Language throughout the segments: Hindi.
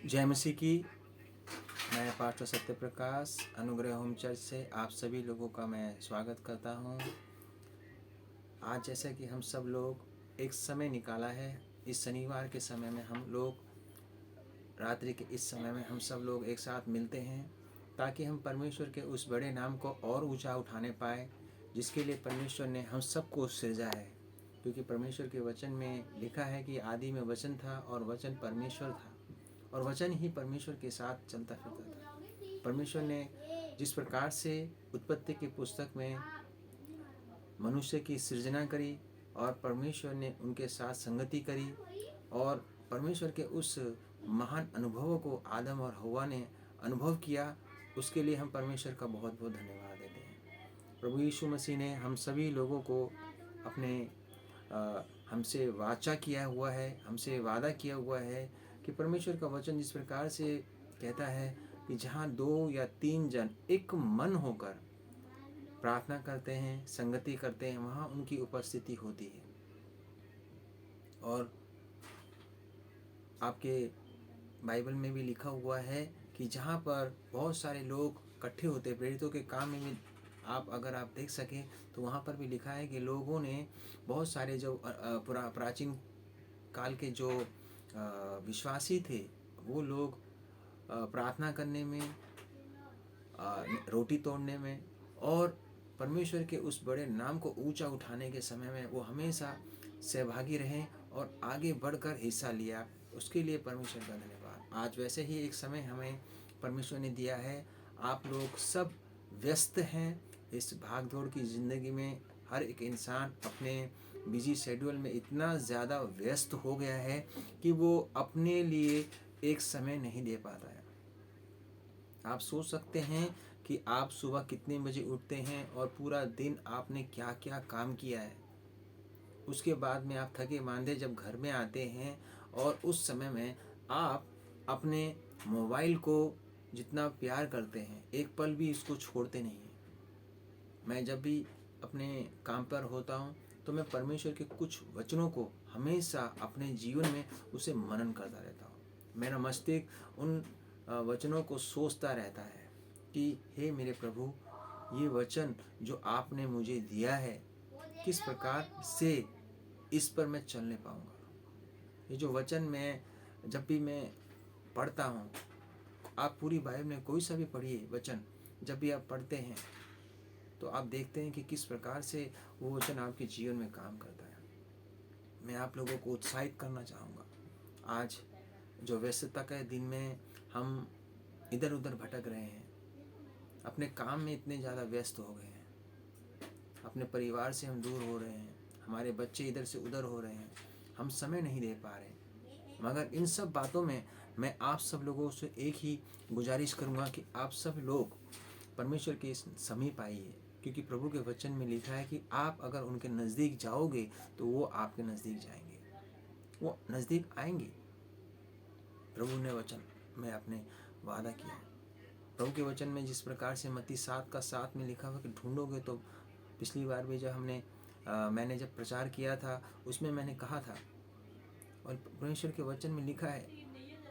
जय मसीह की। मैं पास्टर सत्य प्रकाश अनुग्रह होम चर्च से आप सभी लोगों का मैं स्वागत करता हूं। आज जैसा कि हम सब लोग एक समय निकाला है, इस शनिवार के समय में हम लोग रात्रि के इस समय में हम सब लोग एक साथ मिलते हैं ताकि हम परमेश्वर के उस बड़े नाम को और ऊंचा उठाने पाए जिसके लिए परमेश्वर ने हम सबको सृजा है। क्योंकि परमेश्वर के वचन में लिखा है कि आदि में वचन था और वचन परमेश्वर था और वचन ही परमेश्वर के साथ चलता फिरता था। परमेश्वर ने जिस प्रकार से उत्पत्ति की पुस्तक में मनुष्य की सृजना करी और परमेश्वर ने उनके साथ संगति करी और परमेश्वर के उस महान अनुभवों को आदम और हव्वा ने अनुभव किया, उसके लिए हम परमेश्वर का बहुत बहुत धन्यवाद देते हैं। प्रभु यीशु मसीह ने हम सभी लोगों को अपने हमसे वाचा किया हुआ है, हमसे वादा किया हुआ है कि परमेश्वर का वचन जिस प्रकार से कहता है कि जहाँ 2 या 3 जन एक मन होकर प्रार्थना करते हैं, संगति करते हैं, वहाँ उनकी उपस्थिति होती है। और आपके बाइबल में भी लिखा हुआ है कि जहाँ पर बहुत सारे लोग इकट्ठे होते हैं, प्रेरितों के काम में भी अगर आप देख सकें तो वहाँ पर भी लिखा है कि लोगों ने बहुत सारे जो प्राचीन काल के जो विश्वासी थे वो लोग प्रार्थना करने में, रोटी तोड़ने में और परमेश्वर के उस बड़े नाम को ऊंचा उठाने के समय में वो हमेशा सहभागी रहे और आगे बढ़कर हिस्सा लिया। उसके लिए परमेश्वर का धन्यवाद। आज वैसे ही एक समय हमें परमेश्वर ने दिया है। आप लोग सब व्यस्त हैं इस भागदौड़ की ज़िंदगी में। हर एक इंसान अपने बिजी शेड्यूल में इतना ज़्यादा व्यस्त हो गया है कि वो अपने लिए एक समय नहीं दे पाता है। आप सोच सकते हैं कि आप सुबह कितने बजे उठते हैं और पूरा दिन आपने क्या क्या काम किया है। उसके बाद में आप थके मांदे जब घर में आते हैं और उस समय में आप अपने मोबाइल को जितना प्यार करते हैं, एक पल भी इसको छोड़ते नहीं हैं। मैं जब भी अपने काम पर होता हूँ तो मैं परमेश्वर के कुछ वचनों को हमेशा अपने जीवन में उसे मनन करता रहता हूँ। मेरा मस्तिष्क उन वचनों को सोचता रहता है कि हे मेरे प्रभु, ये वचन जो आपने मुझे दिया है किस प्रकार से इस पर मैं चलने पाऊँगा। ये जो वचन मैं जब भी मैं पढ़ता हूँ, आप पूरी बाइबल में कोई सा भी पढ़िए वचन, जब भी आप पढ़ते हैं तो आप देखते हैं कि किस प्रकार से वो वचन आपके जीवन में काम करता है। मैं आप लोगों को उत्साहित करना चाहूँगा। आज जो व्यस्तता के दिन में हम इधर उधर भटक रहे हैं, अपने काम में इतने ज़्यादा व्यस्त हो गए हैं, अपने परिवार से हम दूर हो रहे हैं, हमारे बच्चे इधर से उधर हो रहे हैं, हम समय नहीं दे पा रहे। मगर इन सब बातों में मैं आप सब लोगों से एक ही गुजारिश करूँगा कि आप सब लोग परमेश्वर के समीप आइए, क्योंकि प्रभु के वचन में लिखा है कि आप अगर उनके नज़दीक जाओगे तो वो आपके नज़दीक जाएंगे, वो नज़दीक आएंगे। प्रभु ने वचन में अपने वादा किया। प्रभु के वचन में जिस प्रकार से मत्ती 7:7 में लिखा हुआ कि ढूंढोगे तो, पिछली बार भी जब मैंने जब प्रचार किया था उसमें मैंने कहा था, और परमेश्वर के वचन में लिखा है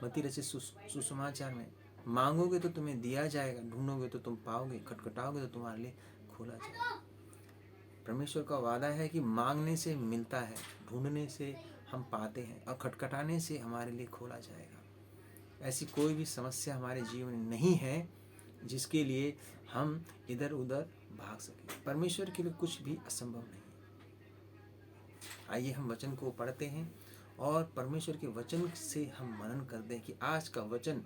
मत्ती रचित सुसमाचार में, मांगोगे तो तुम्हें दिया जाएगा, ढूंढोगे तो तुम पाओगे, खटखटाओगे तो तुम्हारे लिए खोला जाएगा। परमेश्वर का वादा है कि मांगने से मिलता है, ढूंढने से हम पाते हैं और खटखटाने से हमारे लिए खोला जाएगा। ऐसी कोई भी समस्या हमारे जीवन में नहीं है जिसके लिए हम इधर उधर भाग सकें। परमेश्वर के लिए कुछ भी असंभव नहीं। आइए हम वचन को पढ़ते हैं और परमेश्वर के वचन से हम मनन करते हैं कि आज का वचन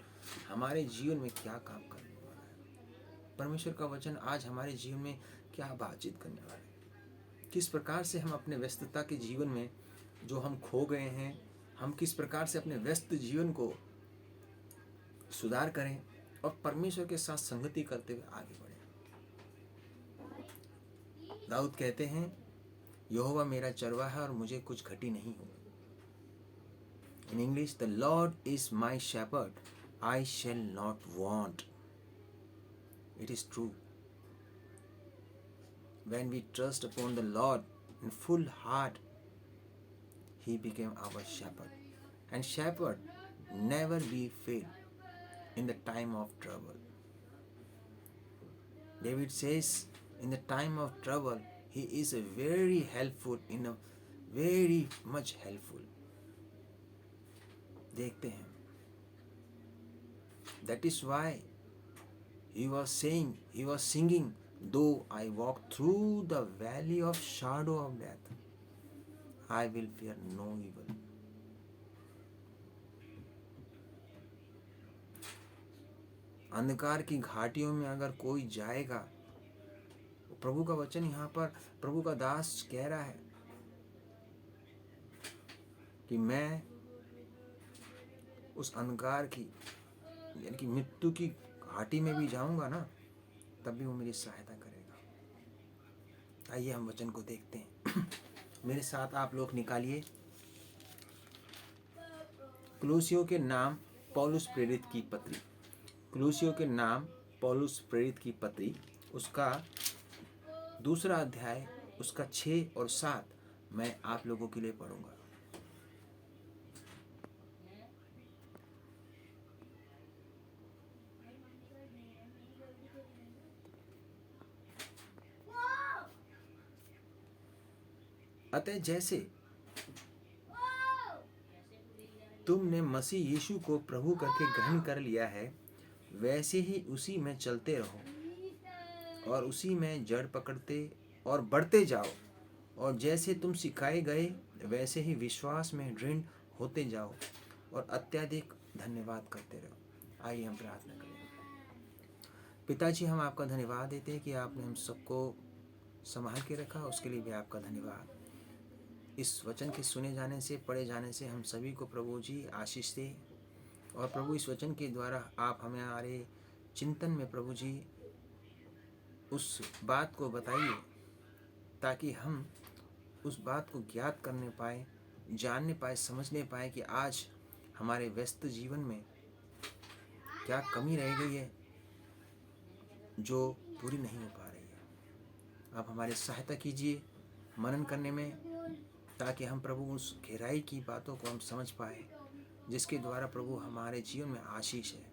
हमारे जीवन में क्या काम करने वाला है। परमेश्वर का वचन आज हमारे जीवन में क्या बातचीत करने वाला है। किस प्रकार से हम अपने व्यस्तता के जीवन में जो हम खो गए हैं, हम किस प्रकार से अपने व्यस्त जीवन को सुधार करें और परमेश्वर के साथ संगति करते हुए आगे बढ़ें। दाऊद कहते हैं, यहोवा मेरा चरवाहा और मुझे कुछ घटी नहीं हो। In English, the Lord is my shepherd, I shall not want. It is true. When we trust upon the Lord in full heart, He became our shepherd. And shepherd never be fail in the time of trouble. David says, in the time of trouble, he is very helpful, very much helpful. देखते हैं. That is why he was singing, though I walk through the valley of shadow of death, I will fear no evil. अंधकार की घाटियों में अगर कोई जाएगा, प्रभु का वचन यहाँ पर प्रभु का दास कह रहा है कि मैं उस अंधकार की यानी कि मृत्यु की घाटी में भी जाऊंगा ना, तब भी वो मेरी सहायता करेगा। आइए हम वचन को देखते हैं। मेरे साथ आप लोग निकालिए कुलुसियों के नाम पौलुस प्रेरित की पत्री, कुलुसियों के नाम पौलुस प्रेरित की पत्री, उसका 2 अध्याय, उसका 6 और 7 मैं आप लोगों के लिए पढ़ूंगा। अतः जैसे तुमने मसीह यीशु को प्रभु करके ग्रहण कर लिया है, वैसे ही उसी में चलते रहो और उसी में जड़ पकड़ते और बढ़ते जाओ, और जैसे तुम सिखाए गए वैसे ही विश्वास में दृढ़ होते जाओ और अत्यधिक धन्यवाद करते रहो। आइए हम प्रार्थना करें। पिताजी, हम आपका धन्यवाद देते हैं कि आपने हम सबको संभाल के रखा, उसके लिए भी आपका धन्यवाद। इस वचन के सुने जाने से, पढ़े जाने से हम सभी को प्रभु जी आशीष दे, और प्रभु इस वचन के द्वारा आप हमें हमारे चिंतन में प्रभु जी उस बात को बताइए, ताकि हम उस बात को ज्ञात करने पाए, जानने पाए, समझने पाए कि आज हमारे व्यस्त जीवन में क्या कमी रह गई है जो पूरी नहीं हो पा रही है। आप हमारी सहायता कीजिए मनन करने में, ताकि हम प्रभु उस गहराई की बातों को हम समझ पाए, जिसके द्वारा प्रभु हमारे जीवन में आशीष है।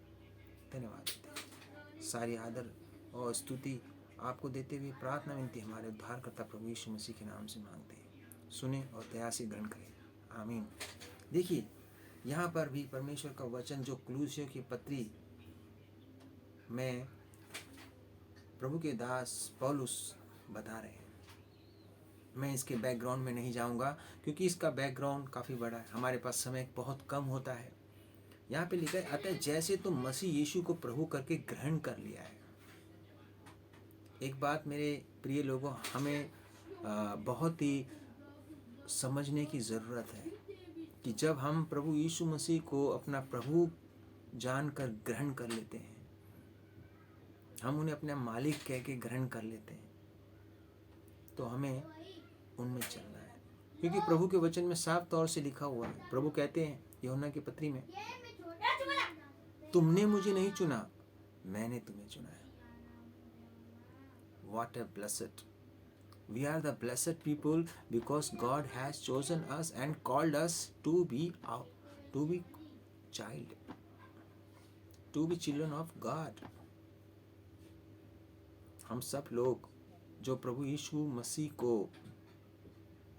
धन्यवाद देते हैं। सारी आदर और स्तुति आपको देते हुए प्रार्थना विनती हमारे उद्धारकर्ता प्रभु यीशु मसीह के नाम से मांगते हैं। सुने और दया से ग्रहण करें। आमीन। देखिए, यहाँ पर भी परमेश्वर का वचन जो कुलुसियों की पत्री में प्रभु के दास पौलुस बता रहे हैं। मैं इसके बैकग्राउंड में नहीं जाऊंगा, क्योंकि इसका बैकग्राउंड काफ़ी बड़ा है, हमारे पास समय बहुत कम होता है। यहाँ पे लिखा है, अतः जैसे तुम मसीह यीशु को प्रभु करके ग्रहण कर लिया है। एक बात मेरे प्रिय लोगों, हमें बहुत ही समझने की ज़रूरत है कि जब हम प्रभु यीशु मसीह को अपना प्रभु जानकर ग्रहण कर लेते हैं, हम उन्हें अपना मालिक कह के ग्रहण कर लेते हैं, तो हमें उनमें चलना है। क्योंकि प्रभु के वचन में साफ तौर से लिखा हुआ है, प्रभु कहते हैं यूहन्ना की पत्री में, तुमने मुझे नहीं चुना, मैंने तुम्हें चुना है। What a blessed. We are the blessed people because God has chosen us and called us to be children of God. हम सब लोग जो प्रभु यीशु मसीह को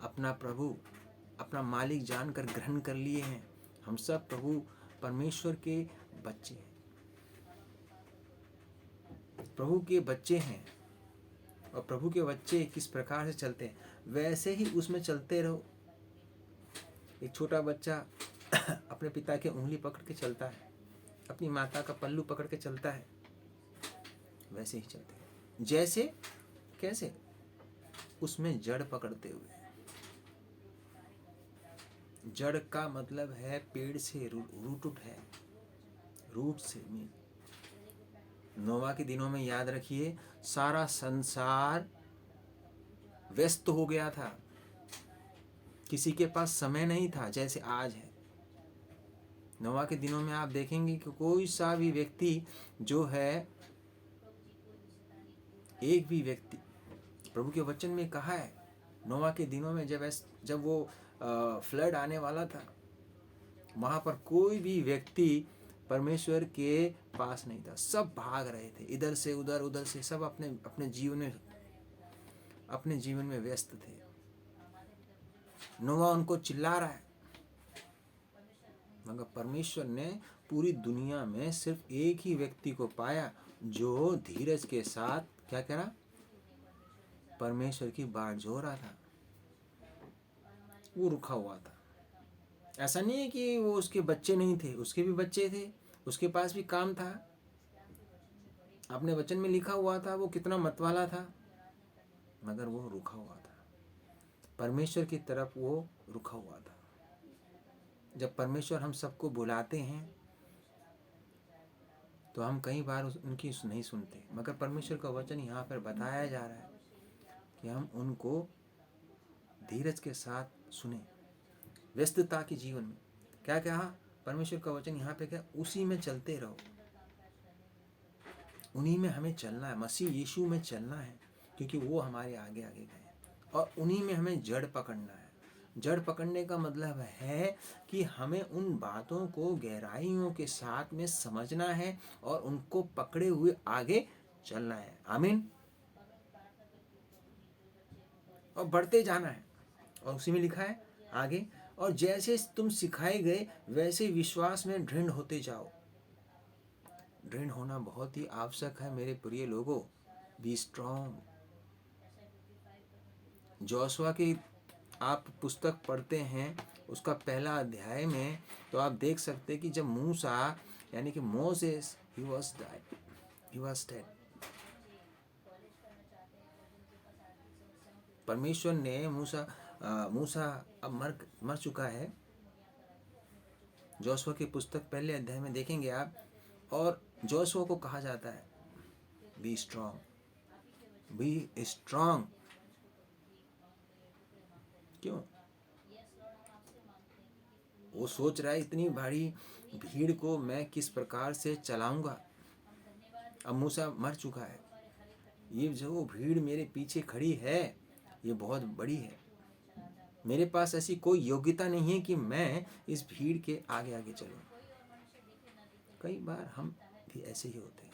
अपना प्रभु, अपना मालिक जानकर ग्रहण कर लिए हैं, हम सब प्रभु परमेश्वर के बच्चे हैं, प्रभु के बच्चे हैं। और प्रभु के बच्चे किस प्रकार से चलते हैं, वैसे ही उसमें चलते रहो। एक छोटा बच्चा अपने पिता के उंगली पकड़ के चलता है, अपनी माता का पल्लू पकड़ के चलता है, वैसे ही चलते हैं। जैसे कैसे? उसमें जड़ पकड़ते हुए। जड़ का मतलब है पेड़ से रूट है, रूट से। नोवा के दिनों में याद रखिए, सारा संसार व्यस्त हो गया था, किसी के पास समय नहीं था जैसे आज है। नोवा के दिनों में आप देखेंगे कि कोई सा भी व्यक्ति जो है, एक भी व्यक्ति, प्रभु के वचन में कहा है, नोवा के दिनों में जब वो फ्लड आने वाला था, वहाँ पर कोई भी व्यक्ति परमेश्वर के पास नहीं था। सब भाग रहे थे इधर से उधर, उधर से, सब अपने अपने जीवन में व्यस्त थे। नोवा उनको चिल्ला रहा है, मगर परमेश्वर ने पूरी दुनिया में सिर्फ एक ही व्यक्ति को पाया जो धीरज के साथ क्या करा, परमेश्वर की बाट जो रहा था, वो रुका हुआ था। ऐसा नहीं है कि वो उसके बच्चे नहीं थे, उसके भी बच्चे थे, उसके पास भी काम था, अपने वचन में लिखा हुआ था वो कितना मतवाला था, मगर वो रुका हुआ था, परमेश्वर की तरफ वो रुका हुआ था। जब परमेश्वर हम सबको बुलाते हैं तो हम कई बार उनकी नहीं सुनते, मगर परमेश्वर का वचन यहाँ पर बताया जा रहा है कि हम उनको धीरज के साथ सुने। व्यस्तता के जीवन में क्या कहा परमेश्वर का वचन यहाँ पे, क्या उसी में चलते रहो, उन्हीं में हमें चलना है, मसीह यीशु में चलना है, क्योंकि वो हमारे आगे आगे गए और उन्हीं में हमें जड़ पकड़ना है। जड़ पकड़ने का मतलब है कि हमें उन बातों को गहराइयों के साथ में समझना है और उनको पकड़े हुए आगे चलना है। आमीन। और बढ़ते जाना है, और उसी में लिखा है आगे, और जैसे तुम सिखाए गए वैसे विश्वास में दृढ़ होते जाओ। दृढ़ होना बहुत ही आवश्यक है मेरे प्रिय लोगों। Be strong. जोशुआ की आप पुस्तक पढ़ते हैं उसका पहला अध्याय में, तो आप देख सकते हैं कि जब मूसा यानी कि मोसेस ही वाज डेड, परमेश्वर ने मूसा अब मर चुका है। जोशुआ की पुस्तक पहले अध्याय में देखेंगे आप, और जोशुआ को कहा जाता है बी स्ट्रॉन्ग, बी स्ट्रॉन्ग। क्यों? वो सोच रहा है इतनी भारी भीड़ को मैं किस प्रकार से चलाऊंगा। अब मूसा मर चुका है, ये जो भीड़ मेरे पीछे खड़ी है ये बहुत बड़ी है, मेरे पास ऐसी कोई योग्यता नहीं है कि मैं इस भीड़ के आगे आगे चलूं। कई बार हम भी ऐसे ही होते हैं।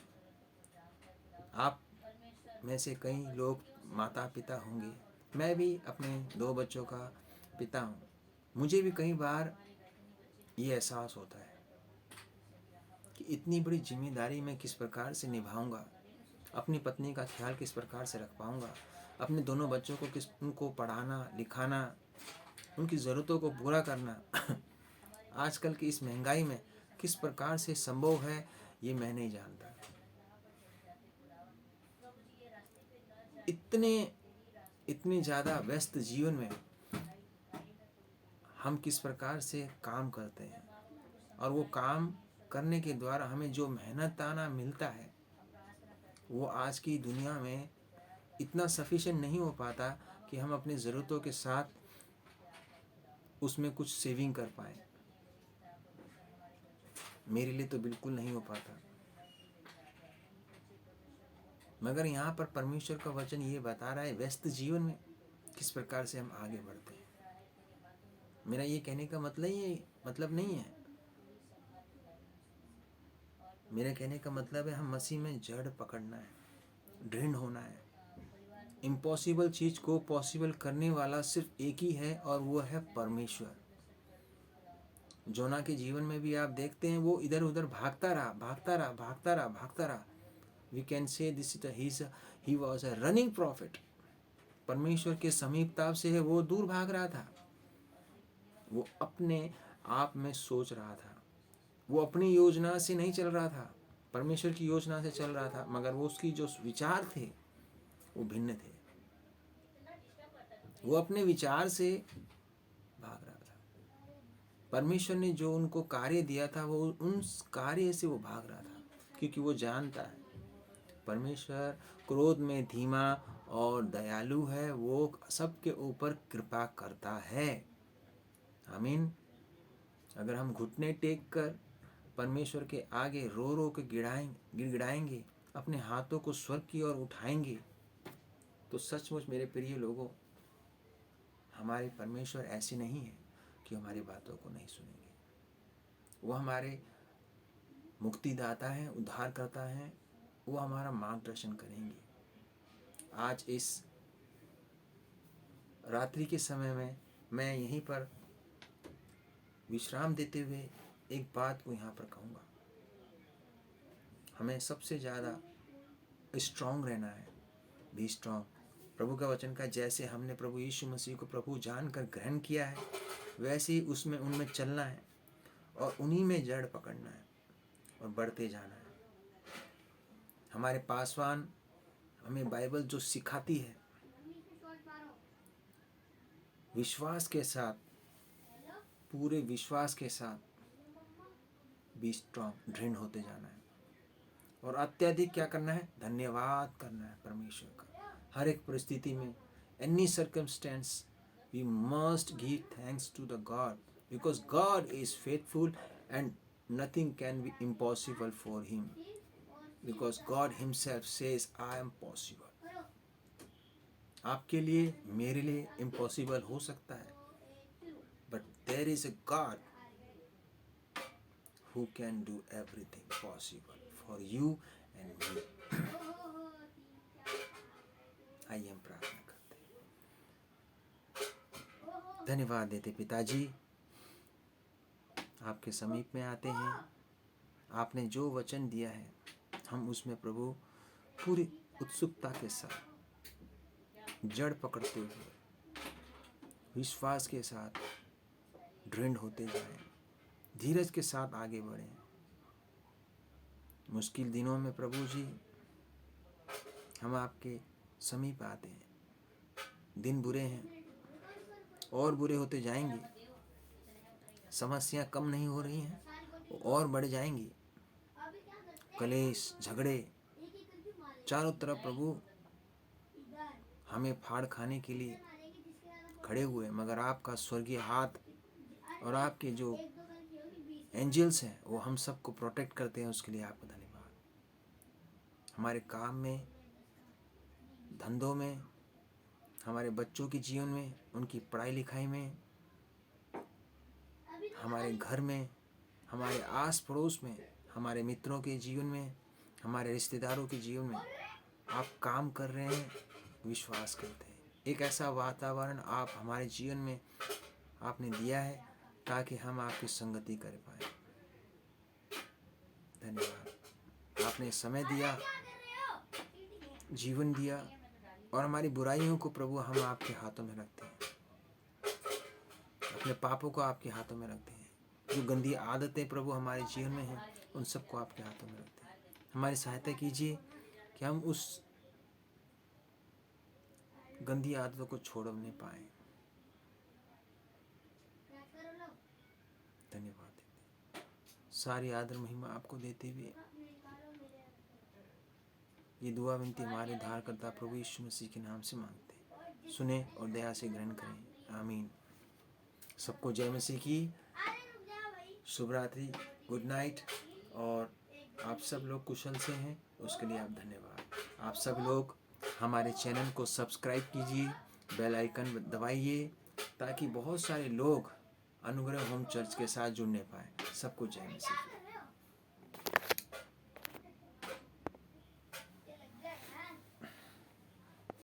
आप में से कई लोग माता पिता होंगे, मैं भी अपने 2 बच्चों का पिता हूँ। मुझे भी कई बार ये एहसास होता है कि इतनी बड़ी जिम्मेदारी मैं किस प्रकार से निभाऊंगा, अपनी पत्नी का ख्याल किस प्रकार से रख पाऊंगा, अपने दोनों बच्चों को उनको पढ़ाना लिखाना, उनकी ज़रूरतों को पूरा करना आजकल की इस महंगाई में किस प्रकार से संभव है ये मैं नहीं जानता। इतने ज़्यादा व्यस्त जीवन में हम किस प्रकार से काम करते हैं, और वो काम करने के द्वारा हमें जो मेहनताना मिलता है वो आज की दुनिया में इतना सफिशिएंट नहीं हो पाता कि हम अपनी ज़रूरतों के साथ उसमें कुछ सेविंग कर पाए। मेरे लिए तो बिल्कुल नहीं हो पाता, मगर यहाँ पर परमेश्वर का वचन ये बता रहा है व्यस्त जीवन में किस प्रकार से हम आगे बढ़ते हैं। मेरा ये कहने का मतलब नहीं है, मेरा कहने का मतलब है हम मसीह में जड़ पकड़ना है, दृढ़ होना है। इम्पॉसिबल चीज को पॉसिबल करने वाला सिर्फ एक ही है और वो है परमेश्वर। जोना के जीवन में भी आप देखते हैं वो इधर उधर भागता रहा। We can say this he was a running prophet. परमेश्वर के समीपता से है वो दूर भाग रहा था, वो अपने आप में सोच रहा था, वो अपनी योजना से नहीं चल रहा था, परमेश्वर की योजना से चल रहा था, मगर वो उसकी जो विचार थे वो भिन्न थे। वो अपने विचार से भाग रहा था। परमेश्वर ने जो उनको कार्य दिया था वो उन कार्य से वो भाग रहा था, क्योंकि वो जानता है परमेश्वर क्रोध में धीमा और दयालु है, वो सबके ऊपर कृपा करता है। आमीन। अगर हम घुटने टेक कर परमेश्वर के आगे रो रो के गिड़गिड़ाएंगे, अपने हाथों को स्वर्ग की ओर उठाएंगे, तो सचमुच मेरे प्रिय लोगों, हमारे परमेश्वर ऐसे नहीं है कि हमारी बातों को नहीं सुनेंगे। वो हमारे मुक्तिदाता हैं, उद्धार करता है, वो हमारा मार्गदर्शन करेंगे। आज इस रात्रि के समय में मैं यहीं पर विश्राम देते हुए एक बात को यहाँ पर कहूँगा, हमें सबसे ज़्यादा स्ट्रांग रहना है। B strong. प्रभु का वचन का जैसे हमने प्रभु यीशु मसीह को प्रभु जानकर ग्रहण किया है, वैसे ही उनमें चलना है और उन्हीं में जड़ पकड़ना है और बढ़ते जाना है। हमारे पासवान हमें बाइबल जो सिखाती है, विश्वास के साथ, पूरे विश्वास के साथ बी स्ट्रांग, दृढ़ होते जाना है और अत्यधिक क्या करना है, धन्यवाद करना है परमेश्वर का। हर एक परिस्थिति में, any circumstance, we must give thanks to the God, because God is faithful and nothing can be impossible for him, because God himself says I am possible. आपके लिए, मेरे लिए इम्पॉसिबल हो सकता है, but there is a God who can do everything possible for you and me। आइए हम प्रार्थना करते हैं। धन्यवाद देते पिताजी, आपके समीप में आते हैं। आपने जो वचन दिया है, हम उसमें प्रभु पूरी उत्सुकता के साथ जड़ पकड़ते हुए विश्वास के साथ दृढ़ होते जाएं, धीरज के साथ आगे बढ़ें। मुश्किल दिनों में प्रभु जी हम आपके समीप आते हैं। दिन बुरे हैं और बुरे होते जाएंगे, समस्या कम नहीं हो रही हैं, और बढ़ जाएंगी। कलेश, झगड़े चारों तरफ प्रभु हमें फाड़ खाने के लिए खड़े हुए, मगर आपका स्वर्गीय हाथ और आपके जो एंजल्स हैं वो हम सबको प्रोटेक्ट करते हैं। उसके लिए आपका धन्यवाद। हमारे काम में, धंधों में, हमारे बच्चों के जीवन में, उनकी पढ़ाई लिखाई में, हमारे घर में, हमारे आस पड़ोस में, हमारे मित्रों के जीवन में, हमारे रिश्तेदारों के जीवन में आप काम कर रहे हैं, विश्वास करते हैं। एक ऐसा वातावरण आप हमारे जीवन में आपने दिया है ताकि हम आपकी संगति कर पाए। धन्यवाद। आपने समय दिया, जीवन दिया, और हमारी बुराइयों को प्रभु हम आपके हाथों में रखते हैं, अपने पापों को आपके हाथों में रखते हैं। जो गंदी आदतें प्रभु हमारे जीवन में हैं, उन सबको आपके हाथों में रखते हैं। हमारी सहायता कीजिए कि हम उस गंदी आदतों को छोड़ने पाएं। धन्यवाद देते, सारी आदर महिमा आपको देते हुए ये दुआ विनती हमारे उद्धारकर्ता प्रभु यीशु मसीह के नाम से मांगते हैं। सुने और दया से ग्रहण करें। आमीन। सबको जय मसीह की। शुभ रात्रि, गुड नाइट, और आप सब लोग कुशल से हैं उसके लिए आप धन्यवाद। आप सब लोग हमारे चैनल को सब्सक्राइब कीजिए, बेल आइकन दबाइए, ताकि बहुत सारे लोग अनुग्रह होम चर्च के साथ जुड़ने पाएँ। सबको जय मसीह।